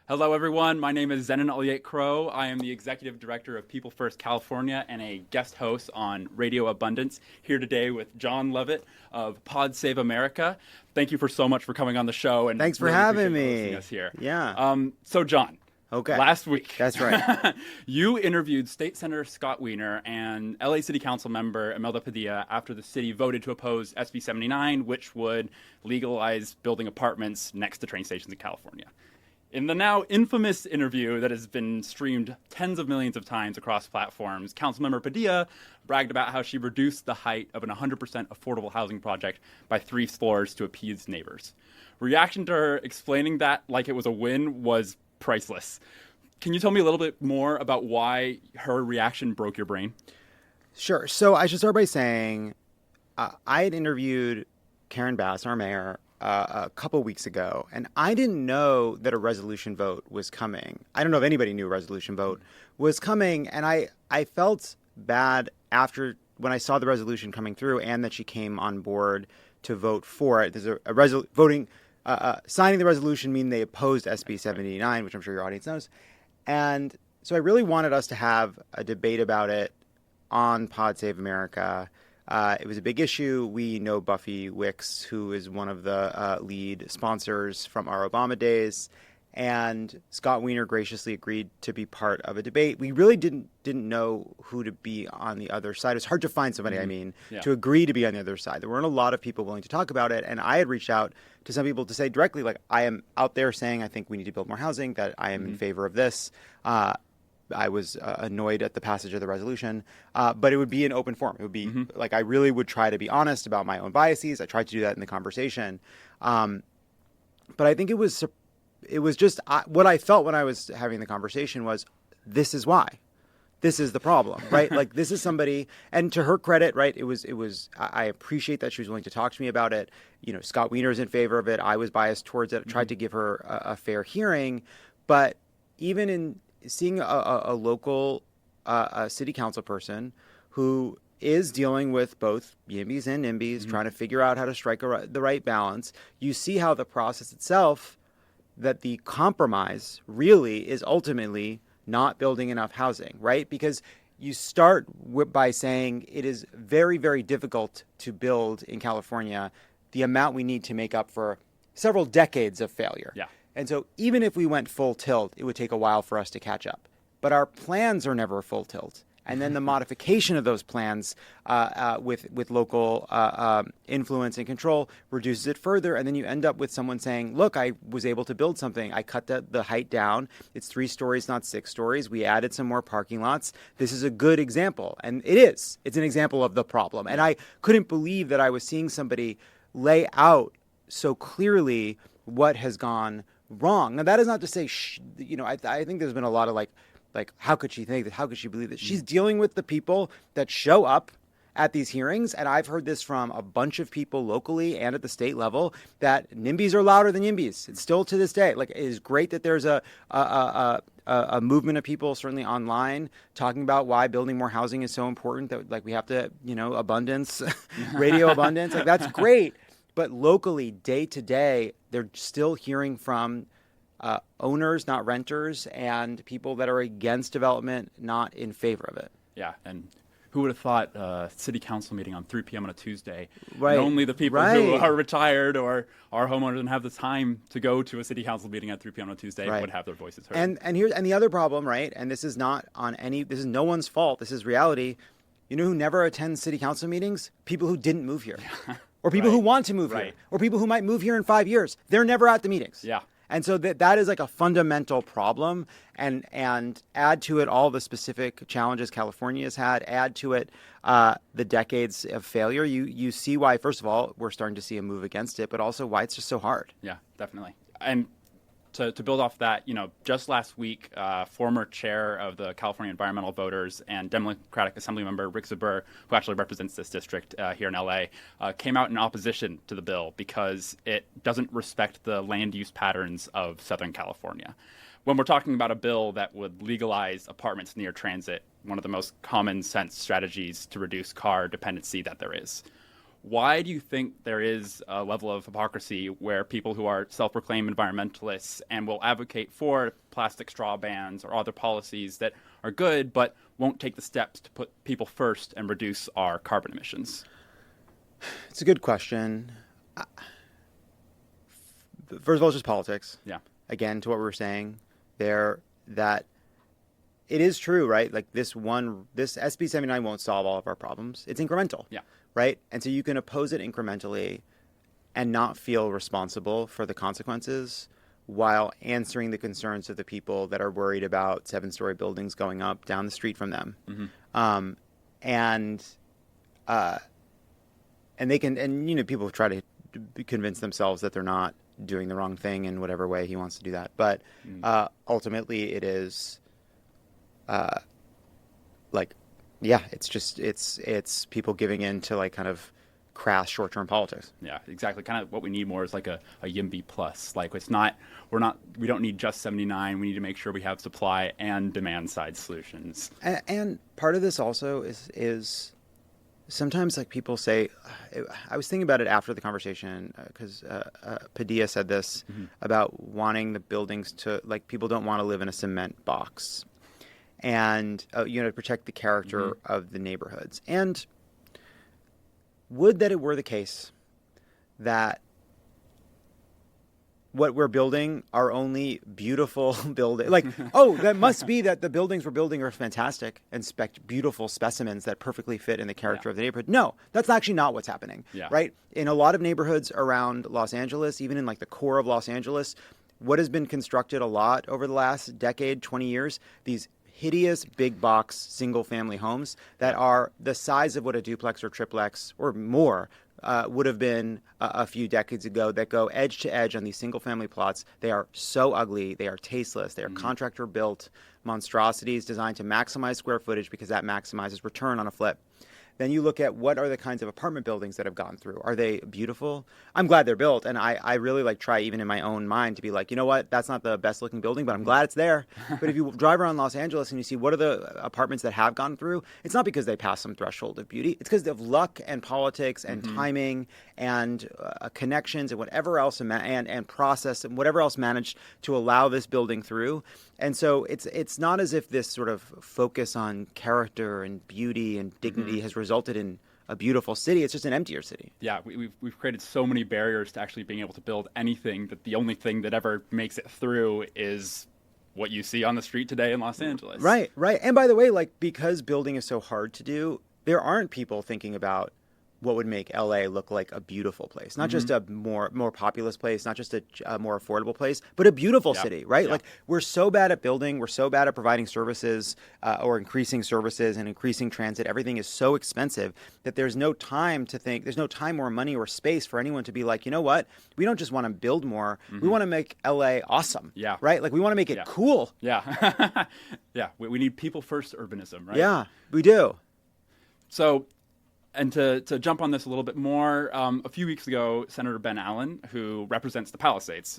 Hello, everyone. My name is Zennon Ulyate-Crow. I am the Executive Director of People First California and a guest host on Radio Abundance, here today with Jon Lovett of Pod Save America. Thank you so much for coming on the show. And thanks for really having me. hosting us here. Yeah. So, Jon. Okay. Last week. That's right. You interviewed State Senator Scott Wiener and LA City Council member Imelda Padilla after the city voted to oppose SB 79, which would legalize building apartments next to train stations in California. In the now infamous interview that has been streamed tens of millions of times across platforms, Councilmember Padilla bragged about how she reduced the height of an 100% affordable housing project by 3 floors to appease neighbors. Reaction to her explaining that like it was a win was priceless. Can you tell me a little bit more about why her reaction broke your brain? Sure. So I should start by saying I had interviewed Karen Bass, our mayor, a couple weeks ago, and I didn't know that a resolution vote was coming. I don't know if anybody knew a resolution vote was coming, and I felt bad after when I saw the resolution coming through and that she came on board to vote for it. There's signing the resolution mean they opposed SB 79, which I'm sure your audience knows. And so I really wanted us to have a debate about it on Pod Save America. It was a big issue. We know Buffy Wicks, who is one of the lead sponsors from our Obama days, and Scott Wiener graciously agreed to be part of a debate. We really didn't know who to be on the other side. It was hard to find somebody, to agree to be on the other side. There weren't a lot of people willing to talk about it, and I had reached out to some people to say directly, like, I am out there saying I think we need to build more housing, that I am in favor of this. I was annoyed at the passage of the resolution, but it would be an open forum. It would be like I really would try to be honest about my own biases. I tried to do that in the conversation. But I think it was just what I felt when I was having the conversation was, this is why. This is the problem, right? Like, this is somebody, and to her credit, right, it was, I appreciate that she was willing to talk to me about it. You know, Scott Wiener is in favor of it. I was biased towards it. I tried to give her a fair hearing. But even in seeing a local city council person who is dealing with both YIMBYs and NIMBYs, trying to figure out how to strike the right balance, you see how the process itself, that the compromise really is ultimately not building enough housing, right? Because you start by saying it is very, very difficult to build in California the amount we need to make up for several decades of failure. Yeah. And so even if we went full tilt, it would take a while for us to catch up. But our plans are never full tilt. And then the modification of those plans with local influence and control reduces it further. And then you end up with someone saying, look, I was able to build something. I cut the height down. It's 3 stories, not 6 stories. We added some more parking lots. This is a good example. And it is. It's an example of the problem. And I couldn't believe that I was seeing somebody lay out so clearly what has gone wrong. Now, that is not to say, I think there's been a lot of like, how could she think that? How could she believe that? She's dealing with the people that show up at these hearings. And I've heard this from a bunch of people locally and at the state level, that NIMBYs are louder than YIMBYs. It's still to this day. Like, it is great that there's a movement of people, certainly online, talking about why building more housing is so important, that like we have to, abundance, radio abundance. Like, that's great. But locally, day to day, they're still hearing from owners, not renters, and people that are against development, not in favor of it. Yeah, and who would have thought a city council meeting on 3 p.m. on a Tuesday? Right. And only the people who are retired or are homeowners and have the time to go to a city council meeting at 3 p.m. on a Tuesday would have their voices heard. And the other problem, right? And this is not this is no one's fault. This is reality. You know who never attends city council meetings? People who didn't move here. Or people who want to move here. Or people who might move here in 5 years. They're never at the meetings. Yeah. And so that is like a fundamental problem, and add to it all the specific challenges California has had, add to it the decades of failure. You see why, first of all, we're starting to see a move against it, but also why it's just so hard. Yeah, definitely. And to build off that, just last week, former chair of the California Environmental Voters and Democratic Assemblymember Rick Zabur, who actually represents this district here in LA, came out in opposition to the bill because it doesn't respect the land use patterns of Southern California. When we're talking about a bill that would legalize apartments near transit, one of the most common sense strategies to reduce car dependency that there is. Why do you think there is a level of hypocrisy where people who are self-proclaimed environmentalists and will advocate for plastic straw bans or other policies that are good, but won't take the steps to put people first and reduce our carbon emissions? It's a good question. First of all, it's just politics. Yeah. Again, to what we were saying there, that it is true, right? Like this SB 79 won't solve all of our problems. It's incremental. Yeah. Right? And so you can oppose it incrementally and not feel responsible for the consequences while answering the concerns of the people that are worried about 7-story buildings going up down the street from them. Mm-hmm. And they can, and, you know, people try to convince themselves that they're not doing the wrong thing in whatever way he wants to do that. But ultimately it is it's people giving in to like kind of crass short-term politics. Yeah, exactly. Kind of what we need more is like a YIMBY plus. Like we don't need just 79. We need to make sure we have supply and demand side solutions. And part of this also is sometimes like people say, I was thinking about it after the conversation because Padilla said this about wanting the buildings to, like, people don't want to live in a cement box and, to protect the character of the neighborhoods. And would that it were the case that what we're building are only beautiful buildings. Like, that must be that the buildings we're building are fantastic and beautiful specimens that perfectly fit in the character of the neighborhood. No, that's actually not what's happening, right? In a lot of neighborhoods around Los Angeles, even in like the core of Los Angeles, what has been constructed a lot over the last decade, 20 years, these hideous big box single family homes that are the size of what a duplex or triplex or more would have been a few decades ago, that go edge to edge on these single family plots. They are so ugly. They are tasteless. They are contractor built monstrosities designed to maximize square footage because that maximizes return on a flip. Then you look at what are the kinds of apartment buildings that have gone through. Are they beautiful? I'm glad they're built. And I really try even in my own mind to be like, you know what, that's not the best looking building, but I'm glad it's there. But if you drive around Los Angeles and you see what are the apartments that have gone through, it's not because they passed some threshold of beauty. It's because of luck and politics and timing and connections and whatever else and process and whatever else managed to allow this building through. And so it's not as if this sort of focus on character and beauty and dignity has resulted in a beautiful city. It's just an emptier city. Yeah, we've created so many barriers to actually being able to build anything that the only thing that ever makes it through is what you see on the street today in Los Angeles. Right. And by the way, because building is so hard to do, there aren't people thinking about what would make LA look like a beautiful place, not just a more populous place, not just a more affordable place, but a beautiful city, right? Yeah. Like, we're so bad at building, we're so bad at providing services or increasing services and increasing transit. Everything is so expensive that there's no time to think, there's no time or money or space for anyone to be like, you know what? We don't just want to build more. We want to make LA awesome. Yeah. Right? Like, we want to make it cool. Yeah. Yeah. We need people first urbanism, right? Yeah, we do. So, and to jump on this a little bit more, a few weeks ago, Senator Ben Allen, who represents the Palisades,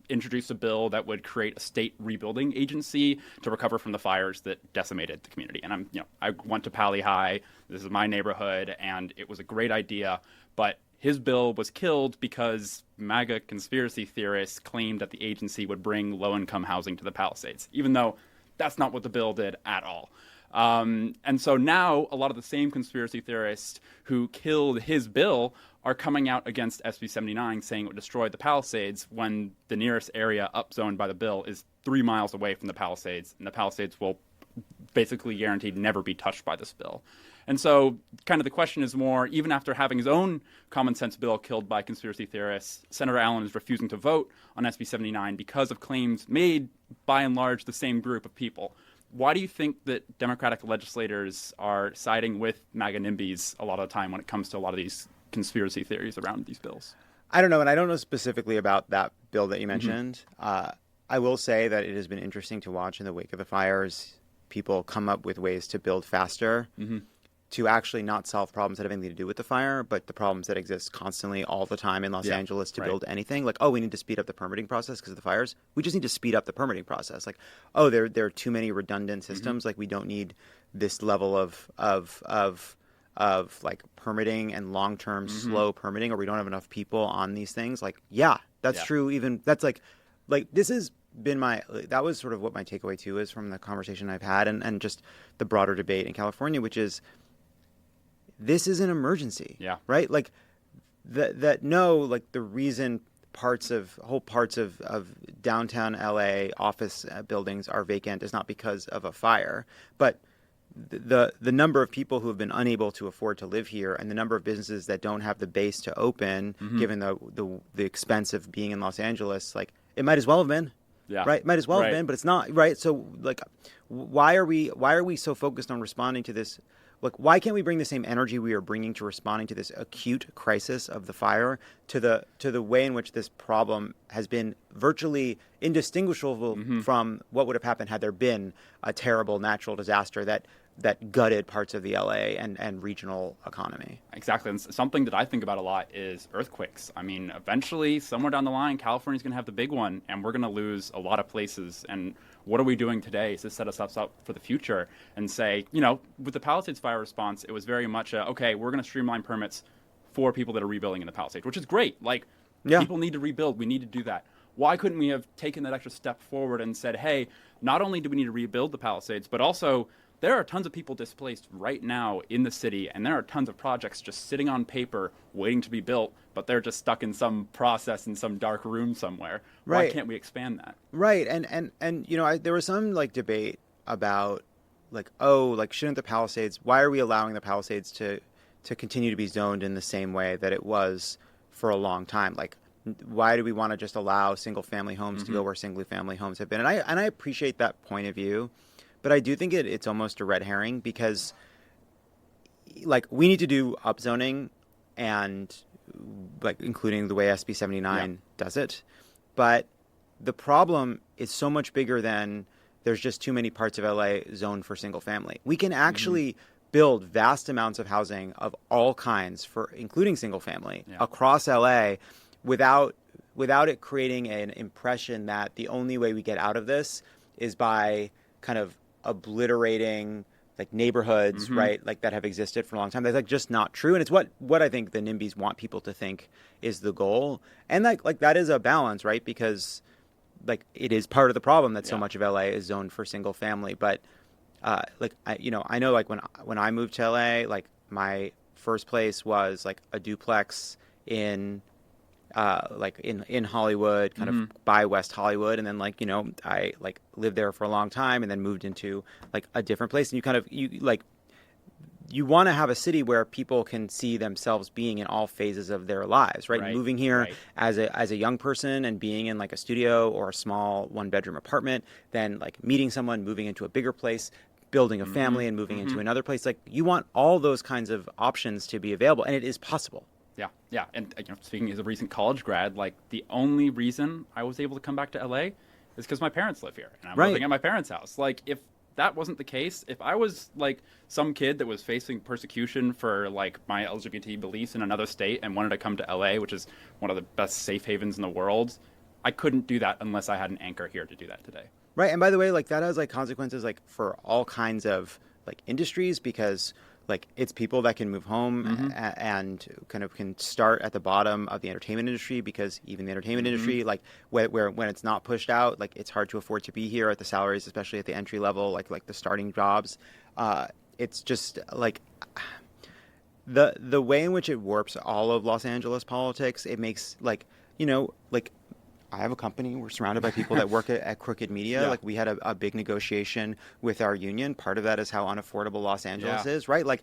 introduced a bill that would create a state rebuilding agency to recover from the fires that decimated the community. And I went to Pali High. This is my neighborhood, and it was a great idea. But his bill was killed because MAGA conspiracy theorists claimed that the agency would bring low-income housing to the Palisades, even though that's not what the bill did at all. And so now a lot of the same conspiracy theorists who killed his bill are coming out against SB 79, saying it would destroy the Palisades when the nearest area upzoned by the bill is 3 miles away from the Palisades, and the Palisades will basically guaranteed never be touched by this bill. And so kind of the question is more, even after having his own common sense bill killed by conspiracy theorists, Senator Allen is refusing to vote on SB 79 because of claims made by and large the same group of people. Why do you think that Democratic legislators are siding with MAGA NIMBYs a lot of the time when it comes to a lot of these conspiracy theories around these bills? I don't know, and I don't know specifically about that bill that you mentioned. I will say that it has been interesting to watch in the wake of the fires, people come up with ways to build faster to actually not solve problems that have anything to do with the fire, but the problems that exist constantly all the time in Los Angeles to build anything. Like, we need to speed up the permitting process because of the fires. We just need to speed up the permitting process. Like, there are too many redundant systems. Like, we don't need this level of of like permitting and long-term slow permitting, or we don't have enough people on these things. Like, yeah, that's true. Even that's like this has been that was sort of what my takeaway too is from the conversation I've had and just the broader debate in California, which is this is an emergency. Yeah. Right. Like the reason whole parts of downtown LA office buildings are vacant is not because of a fire, but the number of people who have been unable to afford to live here and the number of businesses that don't have the base to open, given the expense of being in Los Angeles, like it might as well have been. Yeah. Right. Might as well have been, but it's not. Right. So like, why are we so focused on responding to this? Like, why can't we bring the same energy we are bringing to responding to this acute crisis of the fire to the way in which this problem has been virtually indistinguishable from what would have happened had there been a terrible natural disaster that gutted parts of the LA and regional economy? Exactly. And something that I think about a lot is earthquakes. I mean, eventually, somewhere down the line, California's going to have the big one, and we're going to lose a lot of places. And what are we doing today to set us up for the future and say, with the Palisades fire response, it was very much okay, we're going to streamline permits for people that are rebuilding in the Palisades, which is great. Like, people need to rebuild. We need to do that. Why couldn't we have taken that extra step forward and said, hey, not only do we need to rebuild the Palisades, but also there are tons of people displaced right now in the city, and there are tons of projects just sitting on paper waiting to be built, but they're just stuck in some process in some dark room somewhere. Right. Why can't we expand that? Right. And there was some like debate about shouldn't the Palisades, why are we allowing the Palisades to continue to be zoned in the same way that it was for a long time? Like, why do we want to just allow single family homes to go where single family homes have been? And I appreciate that point of view. But I do think it's almost a red herring because, like, we need to do upzoning and, like, including the way SB 79 does it. But the problem is so much bigger than there's just too many parts of LA zoned for single family. We can actually build vast amounts of housing of all kinds, including single family, across LA without it creating an impression that the only way we get out of this is by kind of obliterating like neighborhoods, right? Like that have existed for a long time. That's like just not true. And it's what I think the NIMBYs want people to think is the goal. And like that is a balance, right? Because like it is part of the problem that so much of LA is zoned for single family. But I know like when I moved to LA, like my first place was like a duplex in Hollywood, kind of by West Hollywood. And then I like lived there for a long time and then moved into like a different place. And you want to have a city where people can see themselves being in all phases of their lives, right? Moving here as a young person and being in like a studio or a small 1-bedroom apartment, then like meeting someone, moving into a bigger place, building a family and moving into another place. Like you want all those kinds of options to be available, and it is possible. Yeah. And speaking as a recent college grad, like the only reason I was able to come back to LA is because my parents live here and I'm living at my parents' house. Like if that wasn't the case, if I was like some kid that was facing persecution for like my LGBT beliefs in another state and wanted to come to LA, which is one of the best safe havens in the world, I couldn't do that unless I had an anchor here to do that today. Right. And by the way, like that has like consequences like for all kinds of like industries, because like it's people that can move home and kind of can start at the bottom of the entertainment industry, because even the entertainment industry, like where when it's not pushed out, like it's hard to afford to be here at the salaries, especially at the entry level, like the starting jobs. It's just like the way in which it warps all of Los Angeles politics. It makes like I have a company. We're surrounded by people that work at Crooked Media. Like we had a big negotiation with our union. Part of that is how unaffordable Los Angeles is, right? Like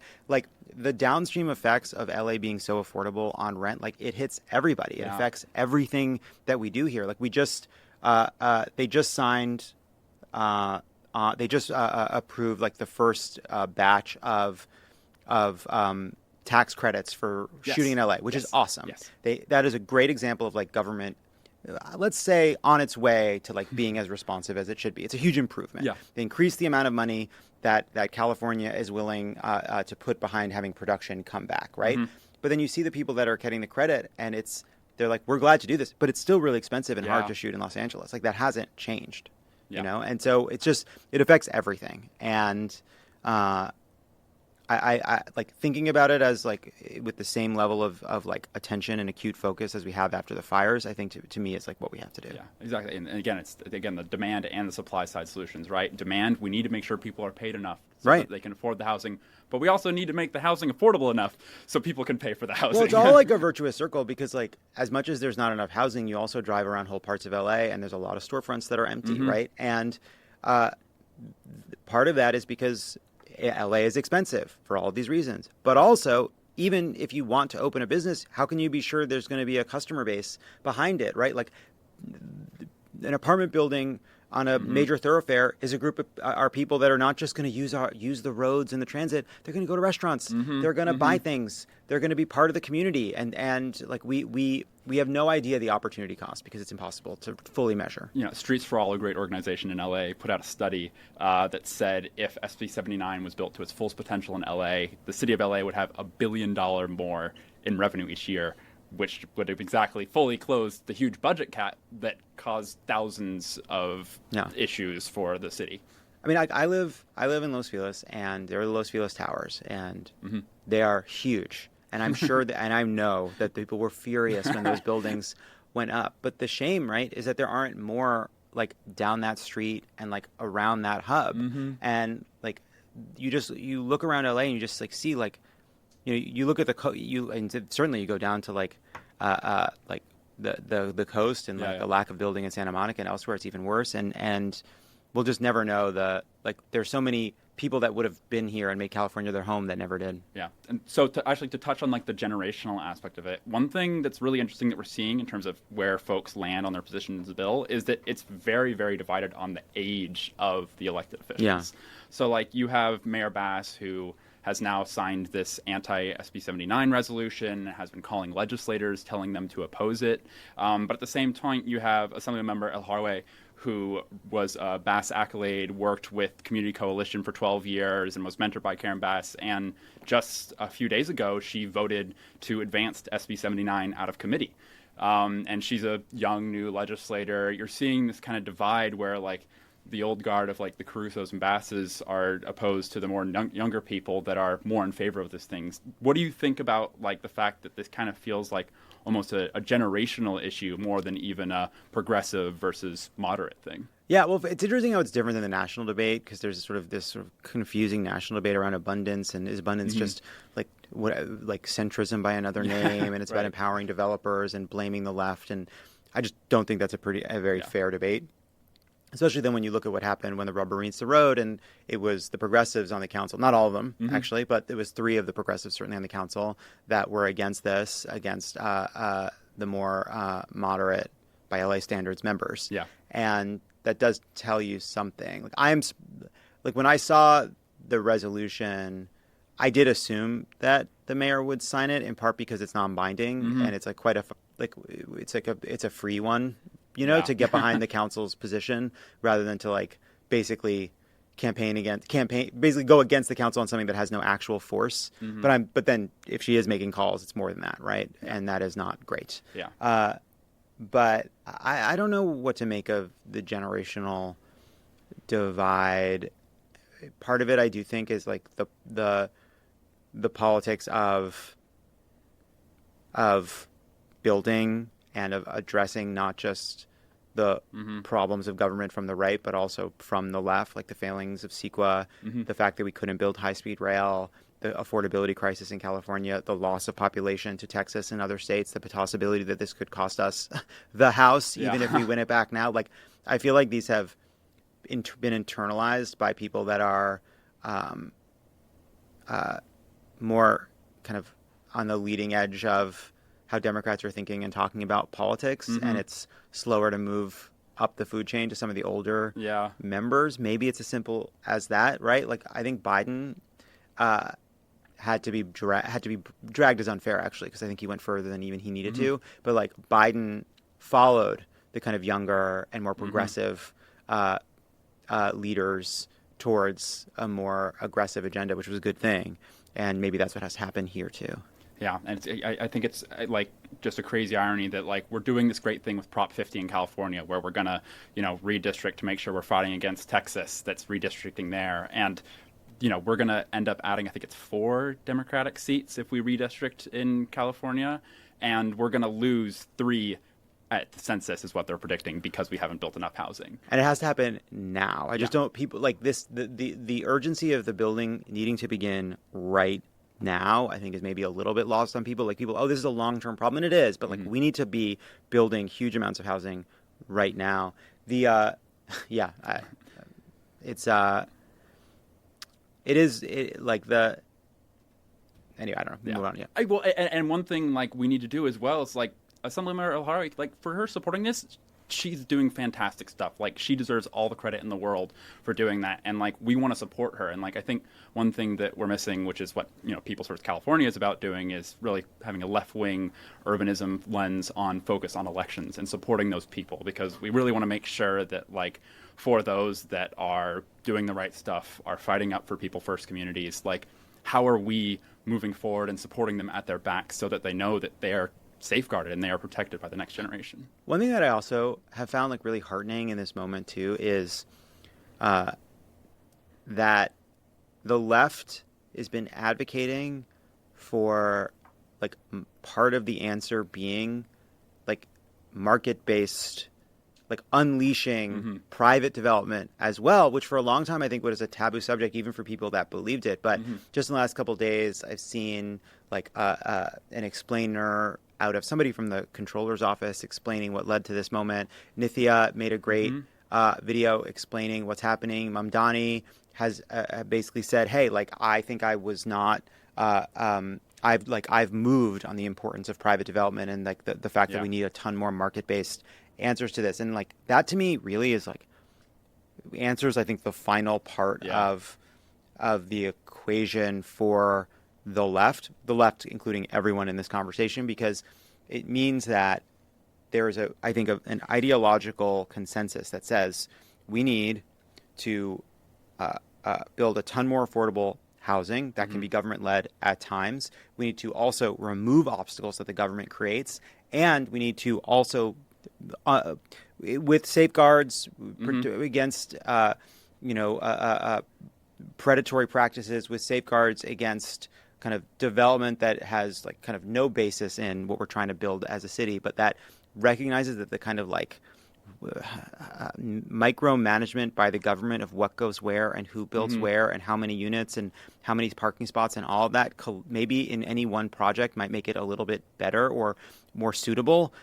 the downstream effects of LA being so affordable on rent, like it hits everybody. It affects everything that we do here. Like we just they just signed approved like the first batch of tax credits for shooting in LA, which is awesome. That is a great example of like government, let's say, on its way to like being as responsive as it should be. It's a huge improvement. They increase the amount of money that California is willing to put behind having production come back, right? But then you see the people that are getting the credit, and they're like, we're glad to do this, but it's still really expensive and hard to shoot in Los Angeles. Like that hasn't changed, you know? And so it affects everything. And I like thinking about it as like with the same level of like attention and acute focus as we have after the fires. I think to me, it's like what we have to do. Yeah, exactly. And again, it's the demand and the supply side solutions, right? Demand, we need to make sure people are paid enough so that they can afford the housing. But we also need to make the housing affordable enough so people can pay for the housing. Well, it's all like a virtuous circle because like as much as there's not enough housing, you also drive around whole parts of LA and there's a lot of storefronts that are empty, right? And part of that is because LA is expensive for all of these reasons. But also, even if you want to open a business, how can you be sure there's going to be a customer base behind it, right? Like an apartment building on a major thoroughfare is a group of are people that are not just going to use the roads and the transit. They're going to go to restaurants. They're going to buy things. They're going to be part of the community. And like we have no idea the opportunity cost because it's impossible to fully measure. You know, Streets for All, a great organization in LA, put out a study that said if SB 79 was built to its fullest potential in LA, the city of LA would have $1 billion more in revenue each year, which would have exactly fully closed the huge budget cap that caused thousands of issues for the city. I mean, I live in Los Feliz, and there are the Los Feliz Towers, and they are huge. And I'm sure that, and I know that people were furious when those buildings went up. But the shame, right, is that there aren't more like down that street and like around that hub. And like you look around LA and you just like see like, you know, you look at and certainly you go down to like the coast and like the lack of building in Santa Monica and elsewhere, it's even worse. And we'll just never know there's so many people that would have been here and made California their home that never did. Yeah. And so to touch on like the generational aspect of it, one thing that's really interesting that we're seeing in terms of where folks land on their position in the bill is that it's very, very divided on the age of the elected officials. Yeah. So like you have Mayor Bass, who has now signed this anti-SB 79 resolution, has been calling legislators, telling them to oppose it. But at the same time, you have Assemblymember El Harwe, who was a Bass accolade, worked with Community Coalition for 12 years, and was mentored by Karen Bass. And just a few days ago, she voted to advance SB 79 out of committee. And she's a young, new legislator. You're seeing this kind of divide where, like, the old guard of like the Carusos and Basses are opposed to the more younger people that are more in favor of these things. What do you think about like the fact that this kind of feels like almost a generational issue more than even a progressive versus moderate thing? Yeah, well, it's interesting how it's different than the national debate because there's this sort of confusing national debate around abundance, and is abundance just like centrism by another name, and it's about empowering developers and blaming the left, and I just don't think that's a very fair debate. Especially then when you look at what happened when the rubber meets the road, and it was the progressives on the council, not all of them actually, but it was 3 of the progressives certainly on the council that were against this, against the more moderate by LA standards members. Yeah, and that does tell you something. Like when I saw the resolution, I did assume that the mayor would sign it in part because it's non-binding and it's like it's a free one. You know, to get behind the council's position rather than to like basically basically go against the council on something that has no actual force. But then if she is making calls, it's more than that, right? And that is not great. Yeah. But I don't know what to make of the generational divide. Part of it, I do think, is like the politics of building and of addressing not just the problems of government from the right, but also from the left, like the failings of CEQA, the fact that we couldn't build high-speed rail, the affordability crisis in California, the loss of population to Texas and other states, the possibility that this could cost us the House, even if we win it back now. Like, I feel like these have been internalized by people that are more kind of on the leading edge of how Democrats are thinking and talking about politics, and it's slower to move up the food chain to some of the older members. Maybe it's as simple as that, right? Like, I think Biden had to be dragged as unfair, actually, because I think he went further than even he needed to. But like, Biden followed the kind of younger and more progressive leaders towards a more aggressive agenda, which was a good thing. And maybe that's what has to happen here too. Yeah, and I think it's like just a crazy irony that like we're doing this great thing with Prop 50 in California, where we're gonna redistrict to make sure we're fighting against Texas that's redistricting there, and we're going to end up adding, I think it's 4 Democratic seats if we redistrict in California, and we're going to lose 3 at the census is what they're predicting because we haven't built enough housing. And it has to happen now. I just don't, people like this, the urgency of the building needing to begin right now, I think is maybe a little bit lost on people. Like people, oh, this is a long-term problem, and it is, but like we need to be building huge amounts of housing right now. It is like the, anyway, I don't know, move on, and one thing like we need to do as well is like, Assemblymember Ulyate, like for her supporting this, she's doing fantastic stuff. Like she deserves all the credit in the world for doing that, and like we want to support her. And like I think one thing that we're missing, which is what People's First California is about doing, is really having a left-wing urbanism lens on focus on elections and supporting those people, because we really want to make sure that like for those that are doing the right stuff, are fighting up for people first communities, like how are we moving forward and supporting them at their back so that they know that they are safeguarded and they are protected by the next generation. One thing that I also have found like really heartening in this moment too is that the left has been advocating for like part of the answer being like market-based, like unleashing private development as well, which for a long time I think was a taboo subject even for people that believed it. But just in the last couple of days, I've seen like an explainer out of somebody from the controller's office explaining what led to this moment. Nithya made a great video explaining what's happening. Mamdani has basically said, hey, like, I think I was not, I've moved on the importance of private development and like the fact that we need a ton more market-based answers to this. And like, that to me really is like answers, I think, the final part of the equation for the left, including everyone in this conversation, because it means that there is an ideological consensus that says we need to build a ton more affordable housing that can be government-led at times. We need to also remove obstacles that the government creates, and we need to also, with safeguards against, predatory practices, with safeguards against kind of development that has like kind of no basis in what we're trying to build as a city, but that recognizes that the kind of like micromanagement by the government of what goes where and who builds where and how many units and how many parking spots and all of that maybe in any one project might make it a little bit better or more suitable.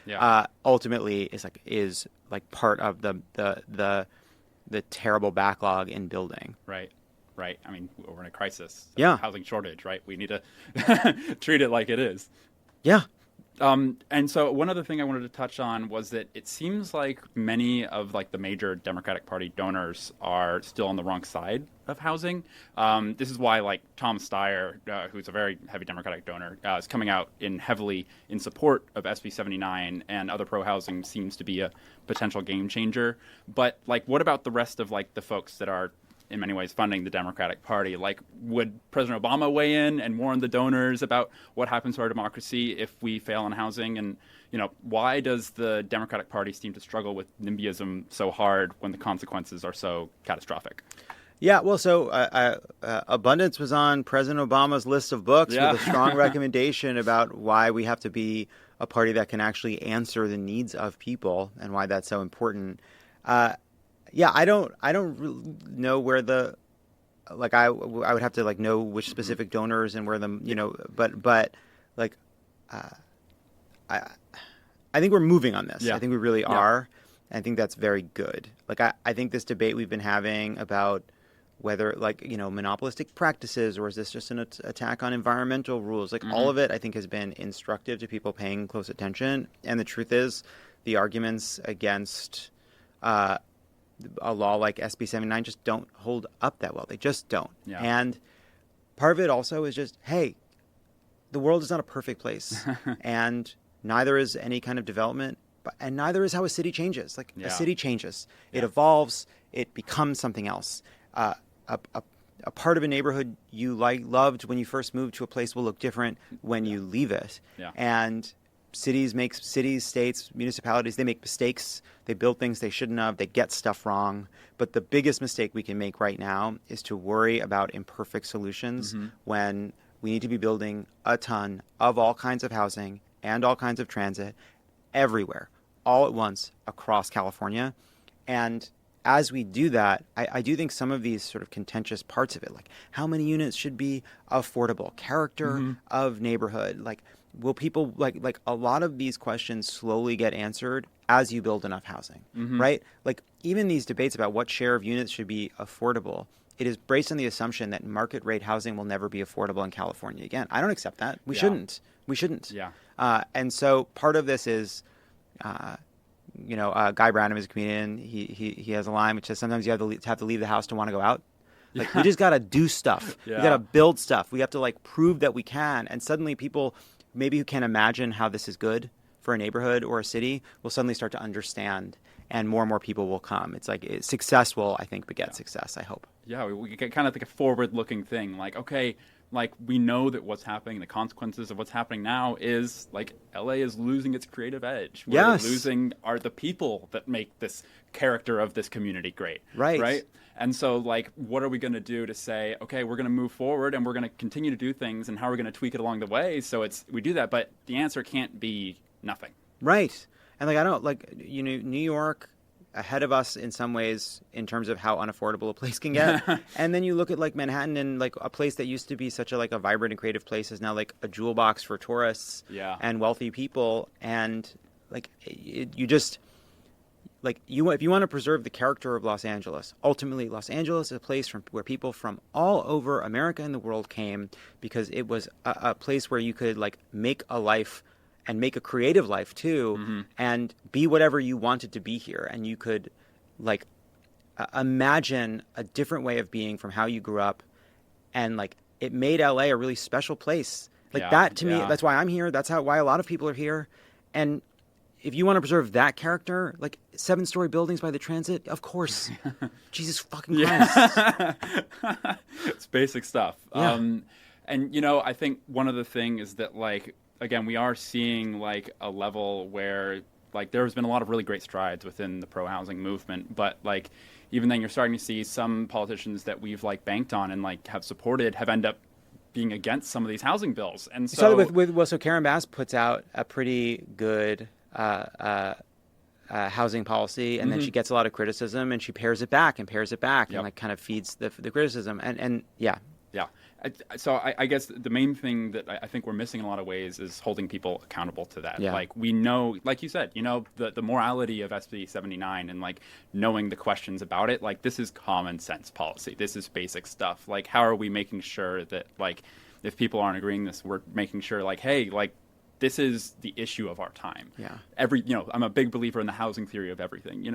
Ultimately is like part of the terrible backlog in building. Right. I mean, we're in a crisis. Housing shortage, right? We need to treat it like it is. Yeah. And so one other thing I wanted to touch on was that it seems like many of like the major Democratic Party donors are still on the wrong side of housing. This is why like Tom Steyer, who's a very heavy Democratic donor, is coming out heavily in support of SB 79, and other pro-housing seems to be a potential game changer. But like, what about the rest of like the folks that are in many ways funding the Democratic Party? Like, would President Obama weigh in and warn the donors about what happens to our democracy if we fail on housing? And, why does the Democratic Party seem to struggle with NIMBYism so hard when the consequences are so catastrophic? Yeah, well, so Abundance was on President Obama's list of books with a strong recommendation about why we have to be a party that can actually answer the needs of people and why that's so important. I don't know where I would have to like know which specific donors and where them, but like, I think we're moving on this. I think we really are. I think that's very good. Like, I think this debate we've been having about whether like, monopolistic practices, or is this just an attack on environmental rules? Like all of it, I think, has been instructive to people paying close attention. And the truth is the arguments against, a law like SB 79 just don't hold up that well. They just don't. And part of it also is just, hey, the world is not a perfect place, and neither is any kind of development, and neither is how a city changes. Like a city changes, it evolves, it becomes something else. A part of a neighborhood you loved when you first moved to a place will look different when you leave it. And cities, states, municipalities, they make mistakes. They build things they shouldn't have. They get stuff wrong. But the biggest mistake we can make right now is to worry about imperfect solutions when we need to be building a ton of all kinds of housing and all kinds of transit everywhere, all at once across California. And as we do that, I do think some of these sort of contentious parts of it, like how many units should be affordable, character of neighborhood, like will people, like a lot of these questions slowly get answered as you build enough housing, right? Like even these debates about what share of units should be affordable, it is based on the assumption that market rate housing will never be affordable in California again. I don't accept that. We shouldn't. Yeah. And so part of this is, Guy Branum is a comedian. He has a line which says sometimes you have to leave the house to want to go out. Like we just got to do stuff. We got to build stuff. We have to like prove that we can. And suddenly people maybe who can't imagine how this is good for a neighborhood or a city will suddenly start to understand, and more people will come. It's like success will, I think, beget success, I hope. Yeah, we get kind of like a forward-looking thing. Like, okay, like we know that what's happening, the consequences of what's happening now is like LA is losing its creative edge. We're losing the people that make this character of this community great. Right. And so like, what are we going to do to say, okay, we're going to move forward and we're going to continue to do things, and how are we going to tweak it along the way? So we do that, but the answer can't be nothing. Right. And like, I don't like, New York ahead of us in some ways in terms of how unaffordable a place can get. And then you look at like Manhattan, and like a place that used to be such a vibrant and creative place is now like a jewel box for tourists and wealthy people. And like you just like if you want to preserve the character of Los Angeles, ultimately Los Angeles is a place where people from all over America and the world came because it was a place where you could like make a life and make a creative life too, and be whatever you wanted to be here. And you could like imagine a different way of being from how you grew up. And like it made LA a really special place. Like that to me, that's why I'm here. That's why a lot of people are here. And if you want to preserve that character, like 7-story buildings by the transit, of course. Jesus fucking Christ. It's basic stuff. Yeah. And I think one of the things is that like, again, we are seeing like a level where like there's been a lot of really great strides within the pro-housing movement, but like even then you're starting to see some politicians that we've like banked on and like have supported have ended up being against some of these housing bills. And so so Karen Bass puts out a pretty good housing policy, and then she gets a lot of criticism, and she pares it back and like kind of feeds the criticism. And yeah. So I guess the main thing that I think we're missing in a lot of ways is holding people accountable to that. Like we know, like you said, the morality of SB 79 and like knowing the questions about it, like this is common sense policy. This is basic stuff. Like how are we making sure that like if people aren't agreeing this, we're making sure like, hey, like this is the issue of our time. I'm a big believer in the housing theory of everything.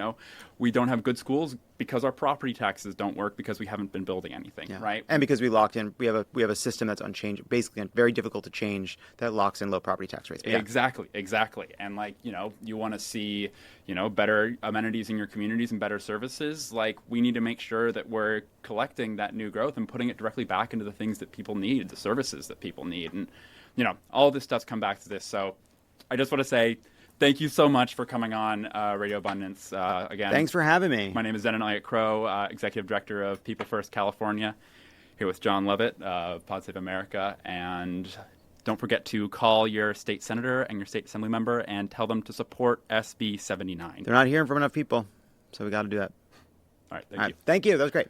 We don't have good schools because our property taxes don't work because we haven't been building anything, right? And because we have a system that's unchangeable, basically very difficult to change, that locks in low property tax rates. Exactly. And like, you want to see, better amenities in your communities and better services. Like we need to make sure that we're collecting that new growth and putting it directly back into the things that people need, the services that people need. And all this stuff's come back to this. So I just want to say thank you so much for coming on Radio Abundance again. Thanks for having me. My name is Zennon Ulyate-Crow, Executive Director of People First California, here with Jon Lovett, Pod Save America. And don't forget to call your state senator and your state assembly member and tell them to support SB 79. They're not hearing from enough people, so we got to do that. All right, thank you. Thank you. That was great.